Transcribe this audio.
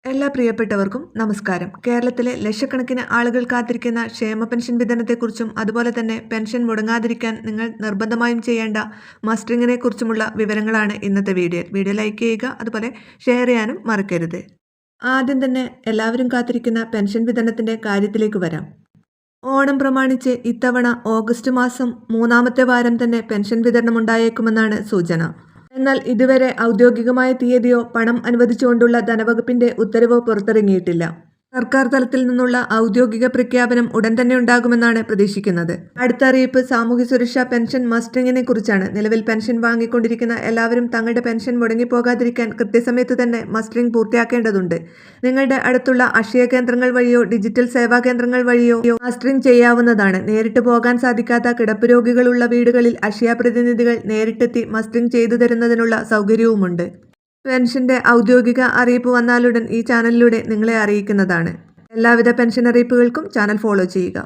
എല്ലാ പ്രിയപ്പെട്ടവർക്കും നമസ്കാരം. കേരളത്തിലെ ലക്ഷക്കണക്കിന് ആളുകൾ കാത്തിരിക്കുന്ന ക്ഷേമ പെൻഷൻ വിതരണത്തെക്കുറിച്ചും അതുപോലെ തന്നെ പെൻഷൻ മുടങ്ങാതിരിക്കാൻ നിങ്ങൾ നിർബന്ധമായും ചെയ്യേണ്ട മസ്റ്ററിങ്ങിനെ കുറിച്ചുമുള്ള വിവരങ്ങളാണ് ഇന്നത്തെ വീഡിയോ. വീഡിയോ ലൈക്ക് ചെയ്യുക, അതുപോലെ ഷെയർ ചെയ്യാനും മറക്കരുത്. ആദ്യം തന്നെ എല്ലാവരും കാത്തിരിക്കുന്ന പെൻഷൻ വിതരണത്തിൻ്റെ കാര്യത്തിലേക്ക് വരാം. ഓണം പ്രമാണിച്ച് ഇത്തവണ ഓഗസ്റ്റ് മാസം 3-ാമത്തെ വാരം തന്നെ പെൻഷൻ വിതരണം ഉണ്ടായേക്കുമെന്നാണ് സൂചന. എന്നാൽ ഇതുവരെ ഔദ്യോഗികമായ തീയതിയോ പണം അനുവദിച്ചുകൊണ്ടുള്ള ധനവകുപ്പിന്റെ ഉത്തരവോ പുറത്തിറങ്ങിയിട്ടില്ല. സർക്കാർ തലത്തിൽ നിന്നുള്ള ഔദ്യോഗിക പ്രഖ്യാപനം ഉടൻ തന്നെ ഉണ്ടാകുമെന്നാണ് പ്രതീക്ഷിക്കുന്നത്. അടുത്ത അറിയിപ്പ് സാമൂഹ്യ സുരക്ഷാ പെൻഷൻ മസ്റ്ററിങ്ങിനെ കുറിച്ചാണ്. നിലവിൽ പെൻഷൻ വാങ്ങിക്കൊണ്ടിരിക്കുന്ന എല്ലാവരും തങ്ങളുടെ പെൻഷൻ മുടങ്ങിപ്പോകാതിരിക്കാൻ കൃത്യസമയത്ത് തന്നെ മസ്റ്ററിംഗ് പൂർത്തിയാക്കേണ്ടതുണ്ട്. നിങ്ങളുടെ അടുത്തുള്ള അക്ഷയ കേന്ദ്രങ്ങൾ വഴിയോ ഡിജിറ്റൽ സേവാ കേന്ദ്രങ്ങൾ വഴിയോ മസ്റ്ററിംഗ് ചെയ്യാവുന്നതാണ്. നേരിട്ട് പോകാൻ സാധിക്കാത്ത കിടപ്പ് രോഗികളുള്ള വീടുകളിൽ അക്ഷയ പ്രതിനിധികൾ നേരിട്ടെത്തി മസ്റ്ററിംഗ് ചെയ്തു തരുന്നതിനുള്ള സൗകര്യവുമുണ്ട്. പെൻഷന്റെ ഔദ്യോഗിക അറിയിപ്പ് വന്നാലുടൻ ഈ ചാനലിലൂടെ നിങ്ങളെ അറിയിക്കുന്നതാണ്. എല്ലാവിധ പെൻഷൻ അറിയിപ്പുകൾക്കും ചാനൽ ഫോളോ ചെയ്യുക.